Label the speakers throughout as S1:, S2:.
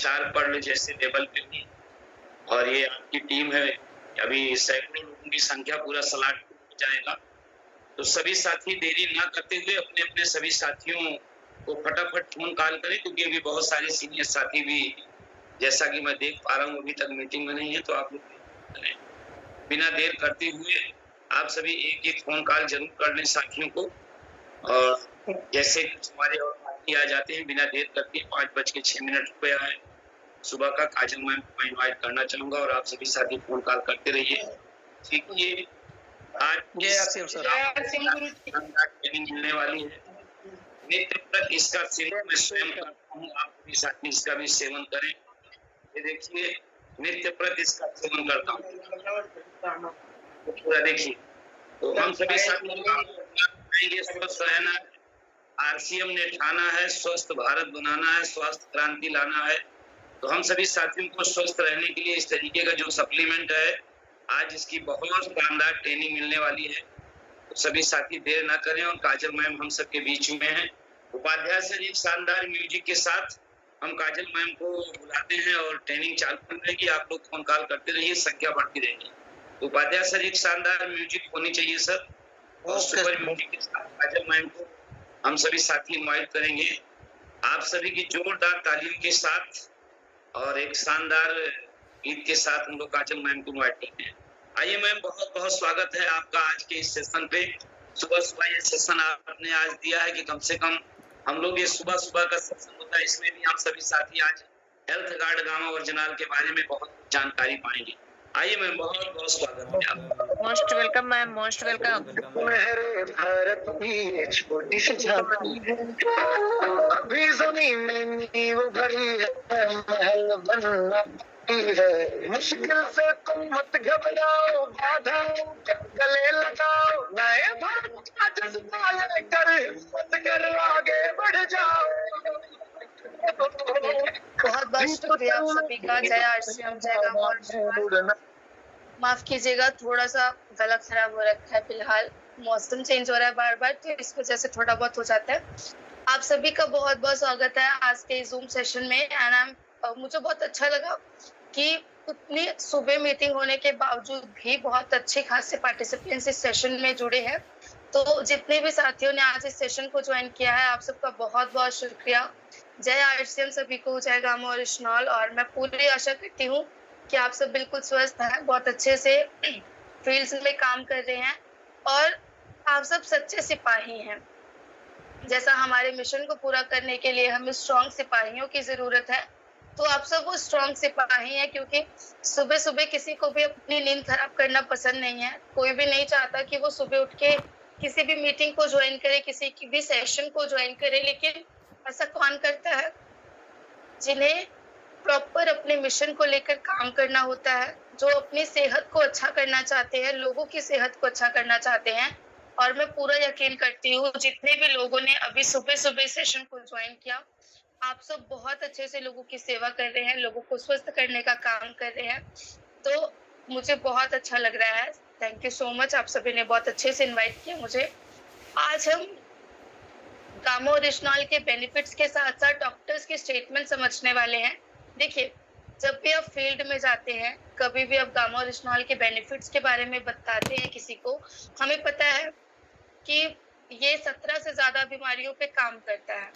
S1: Star Perl जैसे level पे भी, और ये आपकी टीम है, अभी सैकड़ों लोगों की संख्या पूरा सलाट हो जाएगा। तो सभी साथी देरी ना करते हुए अपने-अपने सभी साथियों को फटाफट फ़ोन कॉल करें, क्योंकि अभी बहुत सारे सीनियर साथी भी, जैसा कि मैं देख पा रहा हूँ, अभी तक मीटिंग में नहीं है, तो आप लोग करें। बिना देर करते हुए आप सभी एक-एक फ़ोन कॉल ज़रूर कर लें साथियों को, और जैसे कुछ हमारे और साथी आ जाते हैं बिना देर करके 5:06 हो गया है। सुबह का काजल मैम को मैं इनवाइट करना चाहूँगा और आप सभी साथी फ़ोन कॉल करते रहिए। देखिए, आज
S2: जय आसिम सर।
S1: शानदार ट्रेनिंग मिलने वाली है। नित्य तक इसका सेवन मैं स्वयं करता हूँ, आप भी साथी इसका भी सेवन करें। ये देखिए, नित्य प्रति इसका सेवन करता हूँ। तो पूरा देखिए, तो हम सभी साथी आएंगे, स्वस्थ रहना है, आरसीएम ने ठाना है, स्वस्थ भारत बनाना है, स्वास्थ्य क्रांति लाना है। तो हम सभी साथियों को स्वस्थ रहने के लिए इस तरीके का जो सप्लीमेंट है, आज इसकी बहुत शानदार ट्रेनिंग मिलने वाली है। तो सभी साथी देर ना करें, और काजल मैम हम सबके बीच में हैं। उपाध्याय सर एक शानदार म्यूजिक के साथ हम काजल मैम को बुलाते हैं और ट्रेनिंग चालू रहेगी। आप लोग फ़ोन कॉल करते रहिए, संख्या बढ़ती रहेगी। उपाध्याय सर एक शानदार म्यूजिक होनी चाहिए सर, और सुपर म्यूजिक के साथ काजल मैम को हम सभी साथी इनवाइट करेंगे। आप सभी की जोरदार तालियों के साथ और एक शानदार गीत के साथ हम लोग काजल मैम को इनवाइट करते हैं। आइए मैम, बहुत-बहुत स्वागत है आपका आज के इस सेशन पे। सुबह-सुबह ये सेशन आपने आज दिया है कि कम से कम हम लोग ये सुबह-सुबह का सेशन होता है, इसमें भी आप सभी साथी आज हेल्थ गार्ड गाँव ओरिजिनल के बारे में बहुत जानकारी पाएँगे। आइए मैम, बहुत-बहुत स्वागत है आपका।
S3: Most welcome ma'am, most welcome.
S4: मेरे भारत की छोटी सी झांकी है, अभी जमीन में नींव भरी है, महल बनना बाकी है। मुश्किल से तुम मत घबराओ, बाधाओं के गले लगाओ, नए भारत का जज्बा लेकर हिम्मत कर आगे बढ़ जाओ।
S3: बहुत बहुत शुक्रिया आप सभी का। जय आरसीएम, जय गाँव। माफ कीजिएगा, थोड़ा सा गला खराब हो रखा है फिलहाल, मौसम चेंज हो रहा है बार बार, तो इस वजह से थोड़ा बहुत हो जाता है। आप सभी का बहुत बहुत स्वागत है आज के जूम सेशन में। एंड मुझे बहुत अच्छा लगा कि इतनी सुबह मीटिंग होने के बावजूद भी बहुत अच्छे खासे पार्टिसिपेंट्स इस सेशन में जुड़े हैं। तो जितने भी साथियों ने आज इस सेशन को ज्वाइन किया है, आप सबका बहुत बहुत शुक्रिया। जय आरसीएम सभी को, जय गामो ओरिजिनल। और मैं पूरी आशा करती हूँ कि आप सब बिल्कुल स्वस्थ हैं, बहुत अच्छे से फील्ड्स में काम कर रहे हैं, और आप सब सच्चे सिपाही हैं। जैसा हमारे मिशन को पूरा करने के लिए हमें स्ट्रॉन्ग सिपाहियों की जरूरत है, तो आप सब वो स्ट्रॉन्ग सिपाही हैं, क्योंकि सुबह सुबह किसी को भी अपनी नींद खराब करना पसंद नहीं है। कोई भी नहीं चाहता कि वो सुबह उठ के किसी भी मीटिंग को ज्वाइन करे, किसी की भी सेशन को ज्वाइन करे, लेकिन ऐसा कौन करता है? जिन्हें प्रॉपर अपने मिशन को लेकर काम करना होता है, जो अपनी सेहत को अच्छा करना चाहते हैं, लोगों की सेहत को अच्छा करना चाहते हैं। और मैं पूरा यकीन करती हूँ जितने भी लोगों ने अभी सुबह-सुबह सेशन को ज्वाइन किया, आप सब बहुत अच्छे से लोगों की सेवा कर रहे हैं, लोगों को स्वस्थ करने का काम कर रहे हैं। तो मुझे बहुत अच्छा लग रहा है। थैंक यू सो मच, आप सभी ने बहुत अच्छे से इनवाइट किया मुझे। आज हम गामो ओरिजिनल के बेनिफिट्स के साथ-साथ डॉक्टर्स की स्टेटमेंट समझने वाले हैं। देखिए, जब भी आप फील्ड में जाते हैं, कभी भी आप गामो ओरिजिनल के बेनिफिट्स के बारे में बताते हैं किसी को, हमें पता है कि ये 17 से ज़्यादा बीमारियों पे काम करता है।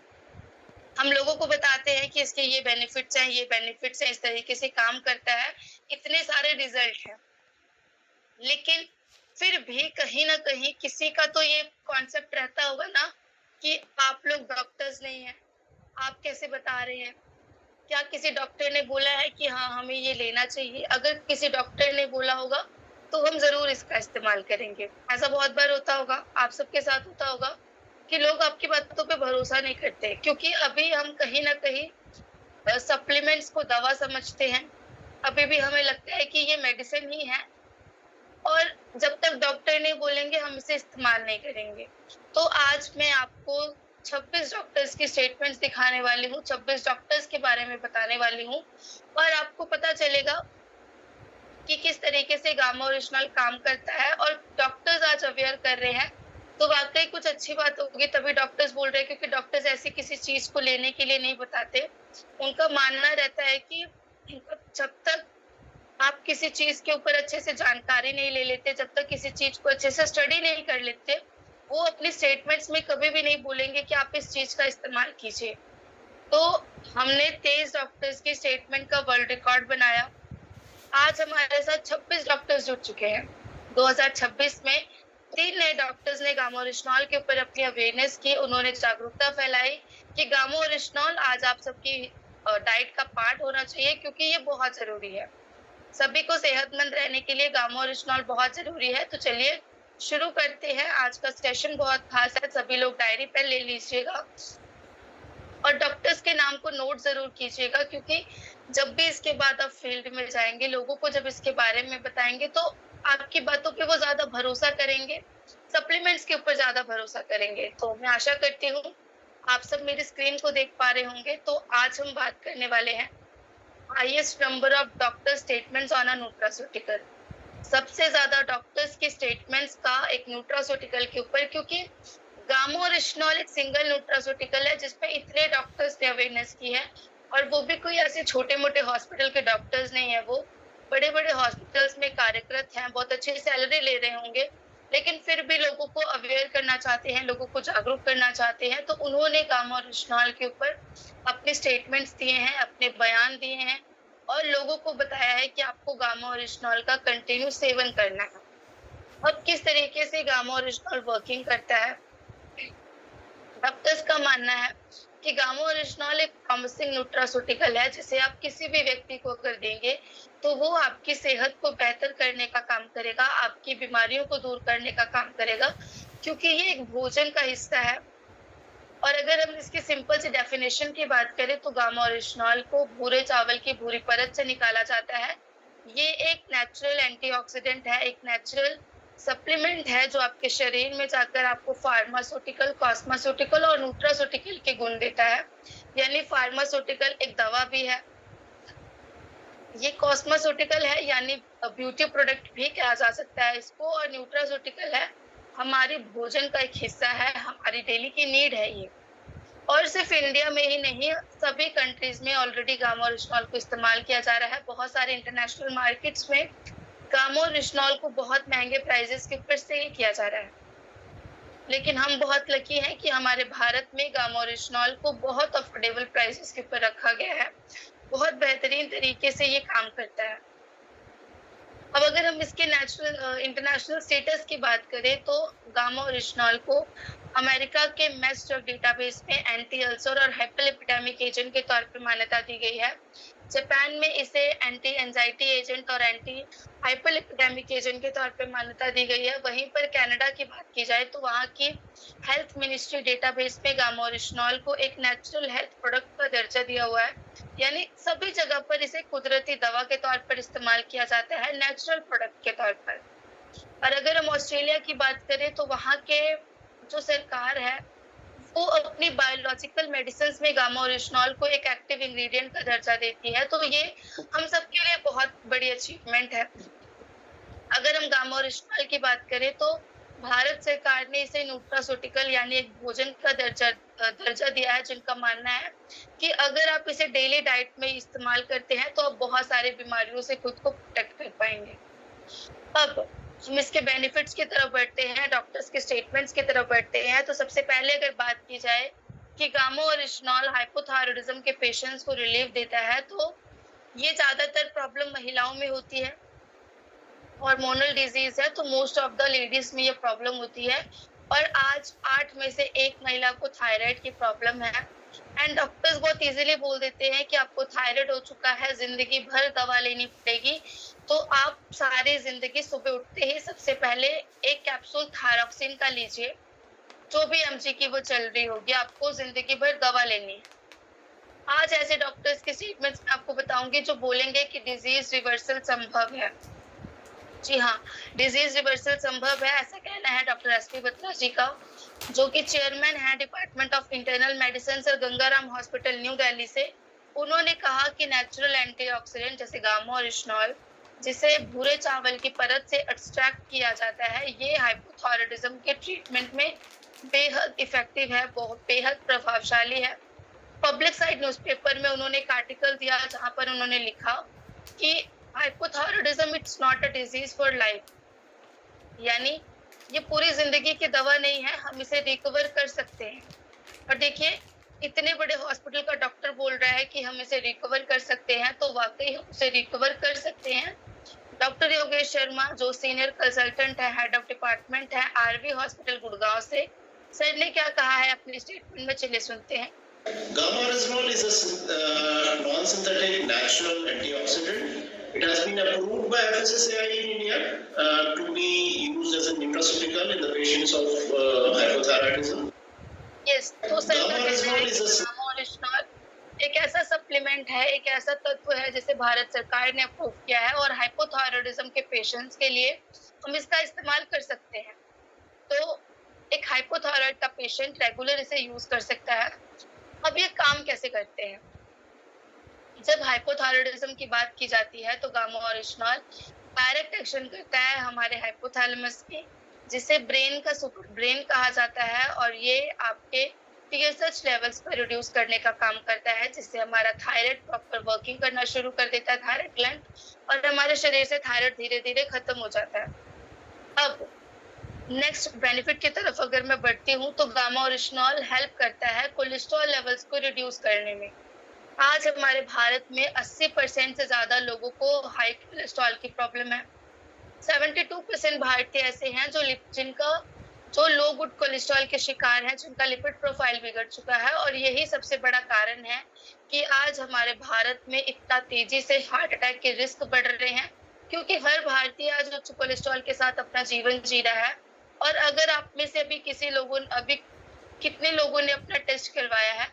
S3: हम लोगों को बताते हैं कि इसके ये बेनिफिट्स हैं, ये बेनिफिट्स हैं, इस तरीके से काम करता है, इतने सारे रिजल्ट हैं। लेकिन फिर भी कहीं न कहीं किसी का तो ये कॉन्सेप्ट रहता होगा ना कि आप लोग डॉक्टर्स नहीं हैं, आप कैसे बता रहे हैं? क्या किसी डॉक्टर ने बोला है कि हाँ, हमें ये लेना चाहिए? अगर किसी डॉक्टर ने बोला होगा, तो हम ज़रूर इसका इस्तेमाल करेंगे। ऐसा बहुत बार होता होगा, आप सबके साथ होता होगा कि लोग आपकी बातों पे भरोसा नहीं करते, क्योंकि अभी हम कहीं न कहीं सप्लीमेंट्स को दवा समझते हैं। अभी भी हमें लगता है कि ये मेडिसिन ही है, और जब तक डॉक्टर नहीं बोलेंगे हम इसे इस्तेमाल नहीं करेंगे। तो आज मैं आपको 26 डॉक्टर्स की स्टेटमेंट्स दिखाने वाली हूँ, 26 डॉक्टर्स के बारे में बताने वाली हूँ, और आपको पता चलेगा कि किस तरीके से गामा ओरिजिनल काम करता है। और डॉक्टर्स आज अवेयर कर रहे हैं तो वाक़ई कुछ अच्छी बात होगी तभी डॉक्टर्स बोल रहे हैं, क्योंकि डॉक्टर्स ऐसी किसी चीज़ को लेने के लिए नहीं बताते। उनका मानना रहता है कि जब तक आप किसी चीज़ के ऊपर अच्छे से जानकारी नहीं ले लेते, जब तक किसी चीज़ को अच्छे से स्टडी नहीं कर लेते, वो अपनी स्टेटमेंट्स में कभी भी नहीं बोलेंगे कि आप इस चीज़ का इस्तेमाल कीजिए। तो हमने 23 डॉक्टर्स की स्टेटमेंट का वर्ल्ड रिकॉर्ड बनाया। आज हमारे साथ 26 डॉक्टर्स जुड़ चुके हैं। 2026 में 3 नए डॉक्टर्स ने गामोरिस्नॉल के ऊपर अपनी अवेयरनेस की, उन्होंने जागरूकता फैलाई कि गामोरिस्नॉल आज आप सबकी डाइट का पार्ट होना चाहिए, क्योंकि ये बहुत ज़रूरी है। सभी को सेहतमंद रहने के लिए गामोरिस्नॉल बहुत ज़रूरी है। तो चलिए शुरू करते हैं। आज का सेशन बहुत खास है, सभी लोग डायरी पेन ले लीजिएगा और डॉक्टर्स के नाम को नोट ज़रूर कीजिएगा, क्योंकि जब भी इसके बाद आप फील्ड में जाएँगे, लोगों को जब इसके बारे में बताएँगे तो आपकी बातों पे वो ज़्यादा भरोसा करेंगे, सप्लीमेंट्स के ऊपर ज़्यादा भरोसा करेंगे। तो मैं आशा करती हूँ आप सब मेरी स्क्रीन को देख पा रहे होंगे। तो आज हम बात करने वाले हैं highest number of doctor statements on a nutraceutical. सबसे ज़्यादा डॉक्टर्स के स्टेटमेंट्स का एक न्यूट्रास्यूटिकल के ऊपर, क्योंकि गामोरिस्नॉल एक सिंगल न्यूट्रास्यूटिकल है जिसपे इतने डॉक्टर्स ने अवेयरनेस की है, और वो भी कोई ऐसे छोटे-मोटे हॉस्पिटल के डॉक्टर्स नहीं है, वो बड़े-बड़े हॉस्पिटल्स में कार्यरत हैं, बहुत अच्छी सैलरी ले रहे होंगे, लेकिन फिर भी लोगों को अवेयर करना चाहते हैं, लोगों को जागरूक करना चाहते हैं। तो उन्होंने गामोरिस्नॉल के ऊपर अपने स्टेटमेंट्स दिए हैं, अपने बयान दिए हैं और लोगों को बताया है कि आपको गामोरिस्नॉल का कंटिन्यू सेवन करना है। अब किस तरीके से गामोरिस्नॉल वर्किंग करता है? डॉक्टर्स का मानना है कि गामोरिस्नॉल एक प्रॉमिसिंग न्यूट्रास्यूटिकल है, जिसे आप किसी भी व्यक्ति को अगर देंगे तो वो आपकी सेहत को बेहतर करने का काम करेगा, आपकी बीमारियों को दूर करने का काम करेगा, क्योंकि ये एक भोजन का हिस्सा है। और अगर हम इसकी सिंपल सी डेफिनेशन की बात करें तो गामोरिस्नॉल को भूरे चावल की भूरी परत से निकाला जाता है। ये एक नेचुरल एंटीऑक्सीडेंट है, एक नेचुरल सप्लीमेंट है जो आपके शरीर में जाकर आपको फार्मास्यूटिकल, कॉस्मेस्यूटिकल और न्यूट्रास्यूटिकल के गुण देता है। यानी फार्मास्यूटिकल एक दवा भी है, ये कॉस्मेस्यूटिकल है यानी ब्यूटी प्रोडक्ट भी कहा जा सकता है इसको, और न्यूट्रास्यूटिकल है हमारी भोजन का एक हिस्सा है, हमारी डेली की नीड है ये। और सिर्फ इंडिया में ही नहीं, सभी कंट्रीज में ऑलरेडी गामोरिस्नॉल को इस्तेमाल किया जा रहा है। बहुत सारे इंटरनेशनल मार्केट्स में गामोरिस्नॉल को बहुत महंगे प्राइसेस के ऊपर सेल किया जा रहा है, लेकिन हम बहुत लकी हैं कि हमारे भारत में गामोरिस्नॉल को बहुत अफोर्डेबल प्राइसेस के ऊपर रखा गया है। बहुत बेहतरीन तरीके से ये काम करता है। अब अगर हम इसके इंटरनेशनल स्टेटस की बात करें तो गामोरिस्नॉल को अमेरिका के मैस ड्रग डेटाबेस में एंटी अल्सर और हाइपरलिपिडेमिक एजेंट के तौर पर मान्यता दी गई है। जापान में इसे एंटी एंजाइटी एजेंट और एंटी हाइपरलिपिडेमिक एजेंट के तौर पर मान्यता दी गई है। वहीं पर कनाडा की बात की जाए तो वहाँ की हेल्थ मिनिस्ट्री डेटाबेस में गामोरिस्नॉल को एक नेचुरल हेल्थ प्रोडक्ट का दर्जा दिया हुआ है, यानी सभी जगह पर इसे कुदरती दवा के तौर पर इस्तेमाल किया जाता है, नेचुरल प्रोडक्ट के तौर पर। और अगर हम ऑस्ट्रेलिया की बात करें तो वहाँ के जो सरकार है वो अपनी बायोलॉजिकल मेडिसिन्स में गामोरिस्नॉल को एक एक्टिव इंग्रेडिएंट का दर्जा देती है, तो ये हम सबके लिए बहुत बड़ी अचीवमेंट है। अगर हम गामोरिस्नॉल की बात करें तो भारत सरकार ने इसे न्यूट्रास्यूटिकल यानी एक भोजन का दर्जा दिया है, जिनका मानना है कि अगर आप इसे डेली डाइट में इस्तेमाल करते हैं तो आप बहुत सारी बीमारियों से खुद को प्रोटेक्ट कर पाएंगे। अब हम इसके बेनिफिट्स की तरफ बढ़ते हैं, डॉक्टर्स के स्टेटमेंट्स की तरफ बढ़ते हैं। तो सबसे पहले अगर बात की जाए कि गामोरिस्नॉल हाइपोथायरायडिज्म के पेशेंट्स को रिलीफ देता है, तो ये ज्यादातर प्रॉब्लम महिलाओं में होती है, हार्मोनल डिजीज है, तो मोस्ट ऑफ द लेडीज में ये प्रॉब्लम होती है। और आज 8 में से 1 महिला को थायराइड की प्रॉब्लम है। एंड डॉक्टर्स बहुत इजीली बोल देते हैं कि आपको थायराइड हो चुका है, जिंदगी भर दवा लेनी पड़ेगी। तो आप सारी जिंदगी सुबह उठते ही सबसे पहले एक कैप्सूल थायरॉक्सिन का लीजिए, जो भी एमजी की वो चल रही होगी, आपको जिंदगी भर दवा लेनी है। आज ऐसे डॉक्टर्स के स्टेटमेंट्स में आपको बताऊंगी जो बोलेंगे कि डिजीज रिवर्सल संभव है। जी हाँ, डिजीज रिवर्सल संभव है, ऐसा कहना है डॉक्टर एसपी बत्रा जी का, जो कि चेयरमैन है डिपार्टमेंट ऑफ इंटरनल मेडिसिन और गंगाराम हॉस्पिटल न्यू दिल्ली से। उन्होंने कहा कि नेचुरल एंटीऑक्सीडेंट जैसे गामोरिस्नॉल जिसे भूरे चावल की परत से एक्सट्रैक्ट किया जाता है, ये हाइपोथायराइडिज्म के ट्रीटमेंट में बेहद इफेक्टिव है, बहुत बेहद प्रभावशाली है। पब्लिक साइड न्यूज़पेपर में उन्होंने एक आर्टिकल दिया जहां पर उन्होंने लिखा कि hypothyroidism it's not a disease for life, यानी ये पूरी जिंदगी की दवा नहीं है, हम इसे रिकवर कर सकते हैं। और देखिए, इतने बड़े हॉस्पिटल का डॉक्टर बोल रहा है कि हम इसे रिकवर कर सकते हैं, तो वाकई हम उसे रिकवर कर सकते हैं। डॉक्टर योगेश शर्मा जो सीनियर कंसल्टेंट है, हेड ऑफ डिपार्टमेंट है आरवी हॉस्पिटल गुड़गांव से, सर ने क्या कहा है अपने स्टेटमेंट में, चलिए सुनते हैं।
S2: Gamma resinol is a non-synthetic natural antioxidant. It has been approved by FSSAI in India to be used as a nutraceutical in the patients of hypothyroidism.
S3: Yes, तो सर का कहना है कि गामा ओरिजिनल एक ऐसा सप्लीमेंट है, एक ऐसा तत्व है जिसे भारत सरकार ने अप्रूव किया है और हाइपोथायराइडिज्म के पेशेंट्स के लिए हम इसका इस्तेमाल कर सकते हैं। तो एक हाइपोथायराइड का पेशेंट रेगुलर इसे यूज कर सकता है। अब ये काम कैसे करते हैं? जब हाइपोथायराइडिज्म की बात की जाती है तो गामा ओरिजिनल डायरेक्ट एक्शन करता है हमारे हाइपोथैलेमस पे, जिसे ब्रेन का सुपर ब्रेन कहा जाता है, और ये आपके TSH लेवल्स को रिड्यूस करने का काम करता है, जिससे हमारा थायराइड प्रॉपर वर्किंग करना शुरू कर देता है, थायराइड ग्लैंड, और हमारे शरीर से थायराइड धीरे धीरे खत्म हो जाता है। अब नेक्स्ट बेनिफिट की तरफ अगर मैं बढ़ती हूँ तो गामा ओरिजिनल हेल्प करता है कोलेस्ट्रॉल लेवल्स को रिड्यूस करने में। आज हमारे भारत में 80% से ज्यादा लोगों को हाई कोलेस्ट्रॉल की प्रॉब्लम है। 72% भारतीय ऐसे हैं जो लो गुड कोलेस्ट्रॉल के शिकार हैं, जिनका लिपिड प्रोफाइल बिगड़ चुका है, और यही सबसे बड़ा कारण है कि आज हमारे भारत में इतना तेजी से हार्ट अटैक के रिस्क बढ़ रहे हैं, क्योंकि हर भारतीय आज उच्च कोलेस्ट्रॉल के साथ अपना जीवन जी रहा है। और अगर आप में से अभी कितने लोगों ने अपना टेस्ट करवाया है,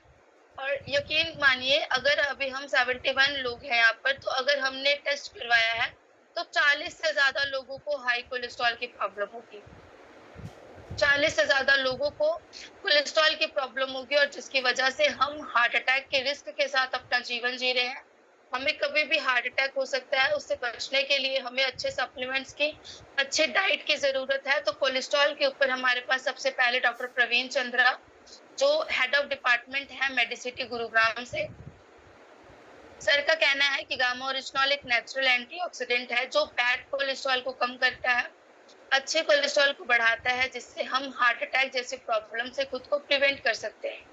S3: और यकीन मानिए अगर अभी हम 71 लोग हैं यहाँ पर, तो अगर हमने टेस्ट करवाया है तो 40 से ज्यादा लोगों को हाई कोलेस्ट्रॉल की प्रॉब्लम होगी, 40 से ज्यादा लोगों को कोलेस्ट्रॉल की प्रॉब्लम होगी, और जिसकी वजह से हम हार्ट अटैक के रिस्क के साथ अपना जीवन जी रहे हैं। हमें कभी भी हार्ट अटैक हो सकता है, उससे बचने के लिए हमें अच्छे सप्लीमेंट्स की, अच्छे डाइट की जरूरत है। तो कोलेस्ट्रॉल के ऊपर हमारे पास सबसे पहले डॉक्टर प्रवीण चंद्रा जो हेड ऑफ डिपार्टमेंट है मेडिसिटी गुरुग्राम से, सर का कहना है कि गामा ओरिजिनल एक नेचुरल एंटीऑक्सीडेंट है जो बैड कोलेस्ट्रॉल को कम करता है, अच्छे कोलेस्ट्रॉल को बढ़ाता है, जिससे हम हार्ट अटैक जैसे प्रॉब्लम से खुद को प्रिवेंट कर सकते हैं।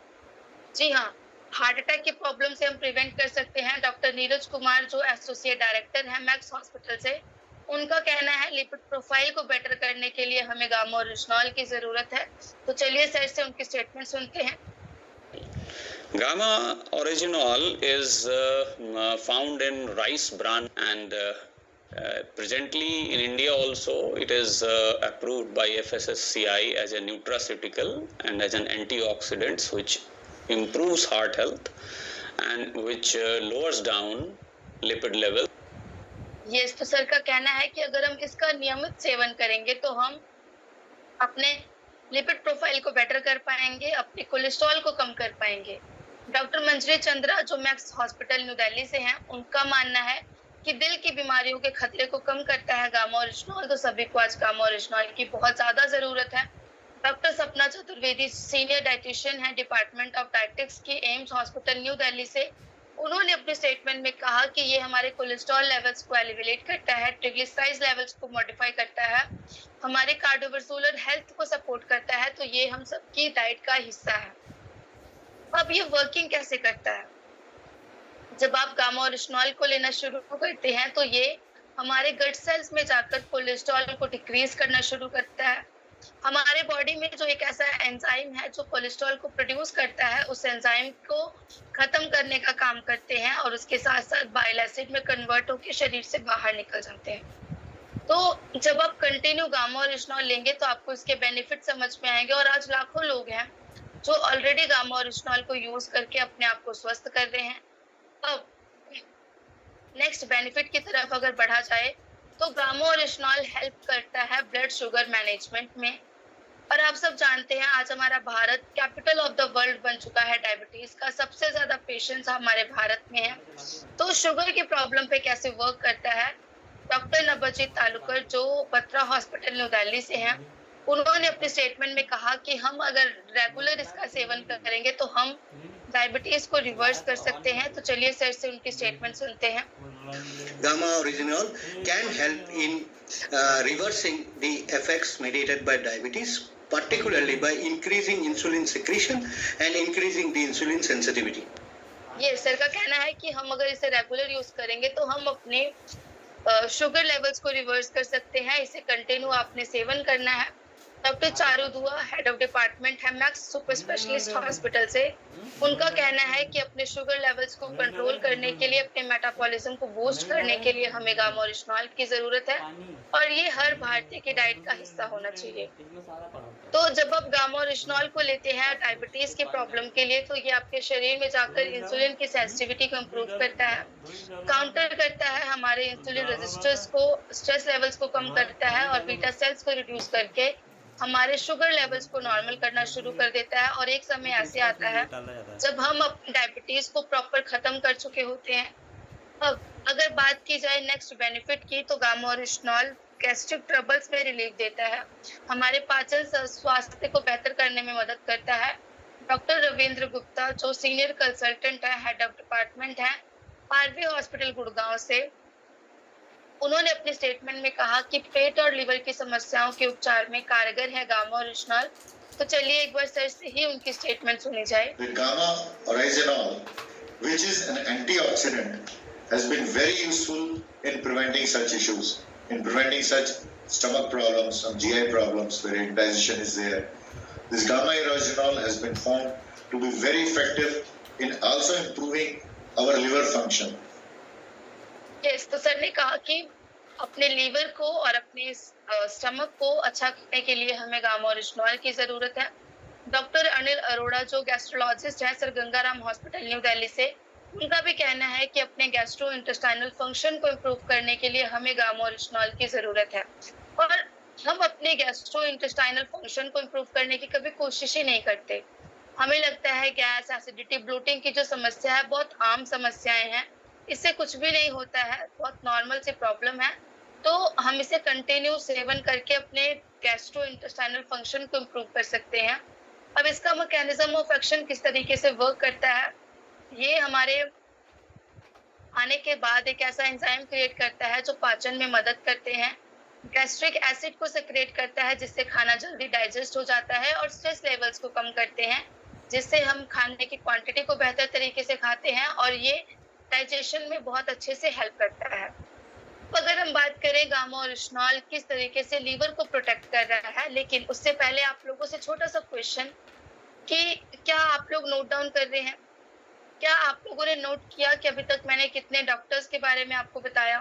S3: जी हाँ, हार्ट अटैक की प्रॉब्लम से हम प्रिवेंट कर सकते हैं। डॉक्टर नीरज कुमार जो एसोसिएट डायरेक्टर हैं मैक्स हॉस्पिटल से, उनका कहना है लिपिड प्रोफाइल को बेटर करने के लिए हमें गामा ओरिजिनल की जरूरत है। तो चलिए सर से उनकी स्टेटमेंट सुनते हैं।
S5: Gamma orygenol is found in rice bran, and presently in India also it is approved by FSSCI as a nutraceutical and as an antioxidant which improves heart health and which lowers down lipid level.
S3: Yes, तो sir का कहना है कि अगर हम इसका नियमित seven करेंगे तो हम अपने लिपिड प्रोफाइल को बेटर कर पाएंगे, अपने कोलेस्ट्रॉल को कम कर पाएंगे। डॉक्टर मंजरी चंद्रा जो मैक्स हॉस्पिटल न्यू दिल्ली से हैं, उनका मानना है कि दिल की बीमारियों के खतरे को कम करता है गामा ओरिजिनल, तो सभी को आज गामा ओरिजिनल की बहुत ज्यादा जरूरत है। डॉक्टर सपना चतुर्वेदी सीनियर डाइटिशियन है डिपार्टमेंट ऑफ डायटिक्स की एम्स हॉस्पिटल न्यू दिल्ली से, उन्होंने अपने स्टेटमेंट में कहा कि ये हमारे कोलेस्ट्रॉल लेवल्स को एलिवेट करता है, ट्रिग्लिसराइड लेवल्स को मॉडिफाई करता है, हमारे कार्डियोवास्कुलर हेल्थ को सपोर्ट करता है, तो ये हम सबकी डाइट का हिस्सा है। अब ये वर्किंग कैसे करता है? जब आप गामा ओरिजिनल को लेना शुरू करते हैं तो ये हमारे गट सेल्स में जाकर कोलेस्ट्रॉल को डिक्रीज करना शुरू करता है। हमारे बॉडी में जो एक ऐसा एंजाइम है जो कोलेस्ट्रॉल को प्रोड्यूस करता है, उस एंजाइम को खत्म करने का काम करते हैं, और उसके साथ साथ बाइल एसिड में कन्वर्ट होकर शरीर से बाहर निकल जाते हैं। तो जब आप कंटिन्यू गामा ओरिजिनल लेंगे तो आपको इसके बेनिफिट समझ में आएंगे, और आज लाखों लोग हैं जो ऑलरेडी गामा ओरिजिनल को यूज करके अपने आप को स्वस्थ कर रहे हैं। अब नेक्स्ट बेनिफिट की तरफ अगर बढ़ा जाए तो गामा ओरिजिनल हेल्प करता है ब्लड शुगर मैनेजमेंट में, और आप सब जानते हैं आज हमारा Bharat capital of the world बन चुका है डायबिटीज का, सबसे ज्यादा पेशेंट्स हमारे भारत में हैं। तो शुगर की प्रॉब्लम पे कैसे वर्क करता है, डॉक्टर नवजीत तालुकर जो बत्रा हॉस्पिटल न्यू दिल्ली से हैं, उन्होंने अपने स्टेटमेंट में कहा कि हम अगर रेगुलर इसका सेवन करेंगे तो हम डायबिटीज को रिवर्स कर सकते हैं। तो चलिए सर से उनकी स्टेटमेंट सुनते हैं।
S6: Gamma original can help in reversing the effects mediated by diabetes, particularly by increasing insulin secretion and increasing the insulin sensitivity.
S3: ये सर का कहना है कि हम अगर इसे रेगुलर यूज करेंगे तो हम अपने शुगर लेवल्स को रिवर्स कर सकते हैं। इसे कंटिन्यू आपने सेवन करना है। डॉक्टर चारू दुआ, हेड ऑफ डिपार्टमेंट है मैक्स सुपर स्पेशलिस्ट हॉस्पिटल से, उनका कहना है कि अपने शुगर लेवल्स को कंट्रोल करने के लिए, अपने मेटाबॉलिज्म को बूस्ट करने के लिए हमें गामा ओरिजिनल की जरूरत है और ये हर भारतीय की डाइट का हिस्सा होना चाहिए। तो जब आप गामा ओरिजिनल को लेते हैं डायबिटीज के प्रॉब्लम के लिए, तो ये आपके शरीर में जाकर इंसुलिन की सेंसिटिविटी को इम्प्रूव करता है, काउंटर करता है हमारे इंसुलिन रेजिस्टर्स को, स्ट्रेस लेवल्स को कम करता है और बीटा सेल्स को रिड्यूस करके हमारे शुगर लेवल्स को नॉर्मल करना शुरू कर देता है। और एक समय ऐसे आता है जब हम अपनी डायबिटीज को प्रॉपर खत्म कर चुके होते हैं। अब अगर बात की जाए नेक्स्ट बेनिफिट की, तो गामा ओरिजिनल गैस्ट्रिक ट्रबल्स में रिलीफ देता है, हमारे पाचन स्वास्थ्य को बेहतर करने में मदद करता है। डॉक्टर रविंद्र गुप्ता जो सीनियर कंसल्टेंट है, हेड ऑफ डिपार्टमेंट है आरवी हॉस्पिटल गुड़गांव से, उन्होंने अपने स्टेटमेंट में कहा कि पेट और लिवर की समस्याओं के उपचार में कारगर है गामा ओरिजिनल। तो चलिए एक बार सर से ही उनकी स्टेटमेंट सुनी जाए।
S7: The gamma oryzanol, which is an antioxidant, has been very useful in preventing such issues, in preventing such stomach problems, some GI problems where indigestion is there. This gamma oryzanol has been found to be very effective in also improving our liver function.
S3: Yes, तो sir ने कहा कि अपने liver को और अपने stomach को अच्छा करने के लिए हमें गामा ओरिजिनल की जरूरत है। डॉक्टर अनिल अरोड़ा जो गैस्ट्रोलॉजिस्ट है sir Gangaram hospital new Delhi से, उनका भी कहना है कि अपने गैस्ट्रो इंटेस्टाइनल फंक्शन को इम्प्रूव करने के लिए हमें गामा ओरिजिनल की जरूरत है। और हम अपने गैस्ट्रो इंटेस्टाइनल फंक्शन को इम्प्रूव करने की कभी कोशिश ही नहीं करते। हमें लगता है गैस, एसिडिटी, ब्लोटिंग की जो समस्या है बहुत आम समस्याएं हैं, इससे कुछ भी नहीं होता है, बहुत नॉर्मल सी प्रॉब्लम है। तो हम इसे कंटिन्यू सेवन करके अपने गैस्ट्रो इंटेस्टाइनल फंक्शन को इम्प्रूव कर सकते हैं। अब इसका मैकेनिज्म ऑफ एक्शन किस तरीके से वर्क करता है, ये हमारे आने के बाद एक ऐसा एंजाइम क्रिएट करता है जो पाचन में मदद करते हैं, गैस्ट्रिक एसिड को सेक्रेट करता है जिससे खाना जल्दी डाइजेस्ट हो जाता है और स्ट्रेस लेवल्स को कम करते हैं जिससे हम खाने की क्वांटिटी को बेहतर तरीके से खाते हैं और ये डाइजेशन में बहुत अच्छे से हेल्प करता है। अगर हम बात करें गामा ओरिजिनल किस तरीके से लीवर को प्रोटेक्ट कर रहा है, लेकिन उससे पहले आप लोगों से छोटा सा क्वेश्चन कि क्या आप लोग नोट डाउन कर रहे हैं? क्या आप लोगों ने नोट किया कि अभी तक मैंने कितने डॉक्टर्स के बारे में आपको बताया?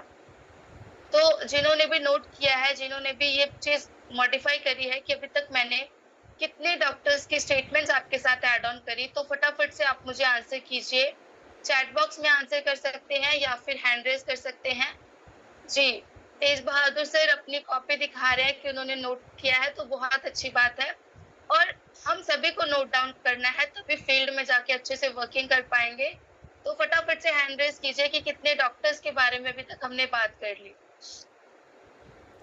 S3: तो जिन्होंने भी नोट किया है, जिन्होंने भी ये चीज मॉडिफाई करी है कि अभी तक मैंने कितने डॉक्टर्स की स्टेटमेंट्स आपके साथ ऐड ऑन करी, तो फटाफट से आप मुझे आंसर कीजिए। चैट बॉक्स में आंसर कर सकते हैं या फिर हैंड रेज कर सकते हैं। जी, तेज बहादुर सर अपनी कॉपी दिखा रहे हैं कि उन्होंने नोट किया है, तो बहुत अच्छी बात है। और हम सभी को नोट डाउन करना है, तभी फील्ड में जाके अच्छे से वर्किंग कर पाएंगे। तो फटाफट से हैंड रेज कीजिए कि कितने डॉक्टर्स के बारे में अभी तक हमने बात कर ली।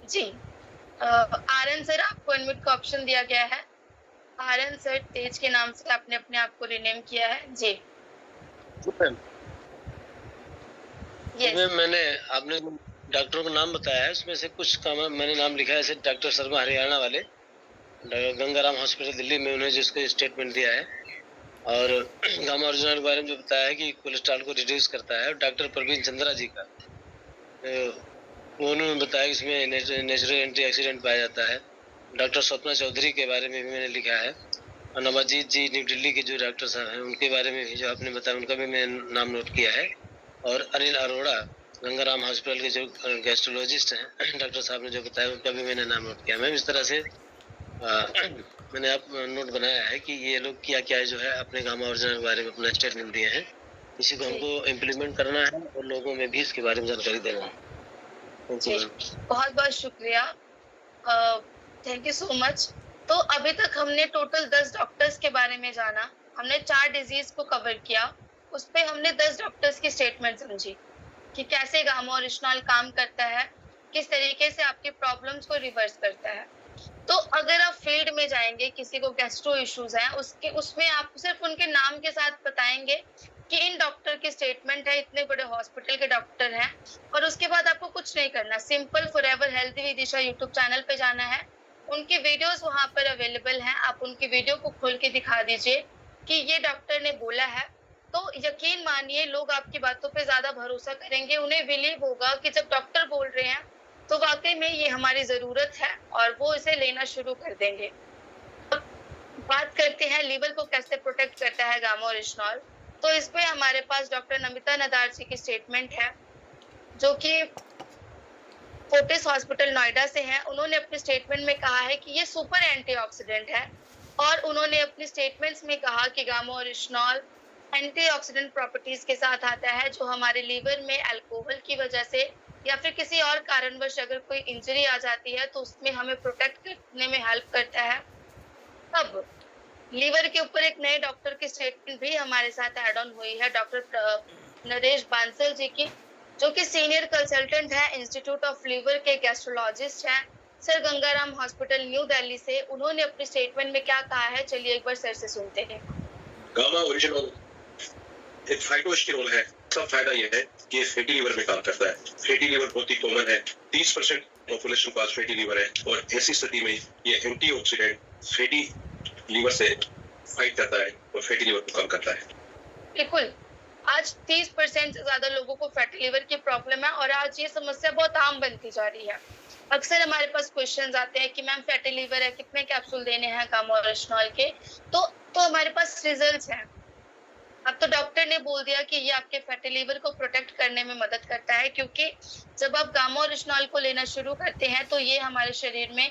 S3: जी, आरएन सर आपको अनम्यूट का ऑप्शन दिया गया है। आरएन सर तेज के नाम से आपने अपने आप को रिनेम किया है। जी
S8: yes. मैंने आपने डॉक्टरों का नाम बताया है, उसमें से कुछ का मैंने नाम लिखा है, जैसे डॉक्टर शर्मा हरियाणा वाले गंगाराम हॉस्पिटल दिल्ली में, उन्हें जिसको स्टेटमेंट दिया है। और गामा ओरिजिनल के बारे में जो बताया है कि कोलेस्ट्रॉल को रिड्यूस करता है। और डॉक्टर प्रवीण चंद्रा जी का उन्होंने बताया कि इसमें नेचुरल एंटीऑक्सीडेंट पाया जाता है। डॉक्टर स्वप्ना चौधरी के बारे में भी मैंने लिखा है। और नवाजीत जी न्यू दिल्ली के जो डॉक्टर साहब हैं उनके बारे में भी जो आपने बताया उनका भी मैंने नाम नोट किया है। और अनिल अरोड़ा गंगाराम हॉस्पिटल के जो गैस्ट्रोलॉजिस्ट हैं डॉक्टर साहब ने जो बताया उनका भी मैंने नाम नोट किया। मैम इस तरह से मैंने आप नोट बनाया है कि ये लोग क्या क्या जो है अपने गामा ओरिजिनल के बारे में अपना स्टेटमेंट दिए हैं। इसी को हमको इम्प्लीमेंट करना है और लोगों में भी इसके बारे में जानकारी देना है।
S3: बहुत बहुत शुक्रिया, थैंक यू सो मच। तो अभी तक हमने टोटल 10 डॉक्टर्स के बारे में जाना, हमने 4 डिजीज को कवर किया, उस पे हमने 10 डॉक्टर्स की स्टेटमेंट समझी कि कैसे गामा ओरिजिनल काम करता है किस तरीके से आपकी प्रॉब्लम्स को रिवर्स करता है। तो अगर आप फील्ड में जाएंगे, किसी को गैस्ट्रो इश्यूज हैं, उसमें आप सिर्फ उनके नाम के साथ बताएंगे कि इन डॉक्टर की स्टेटमेंट है, इतने बड़े हॉस्पिटल के डॉक्टर हैं, और उसके बाद आपको कुछ नहीं करना। Simple forever healthy with Disha YouTube channel पे जाना है, उनके वीडियोस वहां पर अवेलेबल हैं, आप उनकी वीडियो को खोल के दिखा दीजिए कि ये डॉक्टर ने बोला है, तो यकीन मानिए लोग आपकी बातों पे ज्यादा भरोसा करेंगे। उन्हें बिलीव होगा कि जब डॉक्टर बोल रहे हैं तो वाकई में ये हमारी जरूरत है, और वो इसे लेना शुरू कर देंगे। अब बात करते हैं लीवर को कैसे प्रोटेक्ट करता है गामा ओरिजिनॉल। तो इस पे हमारे पास डॉक्टर नमिता नदार जी की स्टेटमेंट है, जो कि फोर्टिस हॉस्पिटल नोएडा से हैं। उन्होंने अपने स्टेटमेंट में कहा है कि ये सुपर एंटीऑक्सीडेंट है, और उन्होंने अपनी स्टेटमेंट्स में कहा कि गामा ओरिजिनॉल एंटीऑक्सीडेंट प्रॉपर्टीज के साथ आता है, जो हमारे लीवर में अल्कोहल की वजह से या फिर किसी और कारणवश अगर कोई इंजरी आ जाती है तो उसमें हमें प्रोटेक्ट करने में हेल्प करता है। अब लीवर के ऊपर एक नए डॉक्टर की स्टेटमेंट भी हमारे साथ ऐड ऑन हुई है, डॉक्टर नरेश बांसल जी की, जो कि सीनियर कंसल्टेंट है, इंस्टीट्यूट ऑफ लीवर के गैस्ट्रोलॉजिस्ट हैं, sir Gangaram hospital new Delhi से। उन्होंने अपनी स्टेटमेंट में क्या कहा है, चलिए एक बार सर से सुनते हैं।
S9: गामा ओरिजिनल एक फाइटोस्टेरोल है। सब फायदा यह है कि फैटी लीवर में काम करता है। फैटी लीवर बहुत ही कॉमन है, 30% पॉपुलेशन के पास फैटी लीवर है, और ऐसी स्थिति में ये एंटीऑक्सीडेंट फैटी लीवर से फाइट करता है और फैटी लीवर को कम करता है।
S3: बिल्कुल, आज 30% से ज्यादा लोगों को फैटी लीवर की प्रॉब्लम है, और आज ये समस्या बहुत आम बनती जा रही है। अक्सर हमारे पास क्वेश्चंस आते हैं कि मैम फैटी लीवर है, कितने कैप्सूल देने हैं गामा ओरिजिनॉल के। तो हमारे पास रिजल्ट्स हैं। अब तो डॉक्टर ने बोल दिया कि ये आपके फैटी लीवर को प्रोटेक्ट करने में मदद करता है, क्योंकि जब आप गामा ओरिजिनॉल को लेना शुरू करते हैं तो ये हमारे शरीर में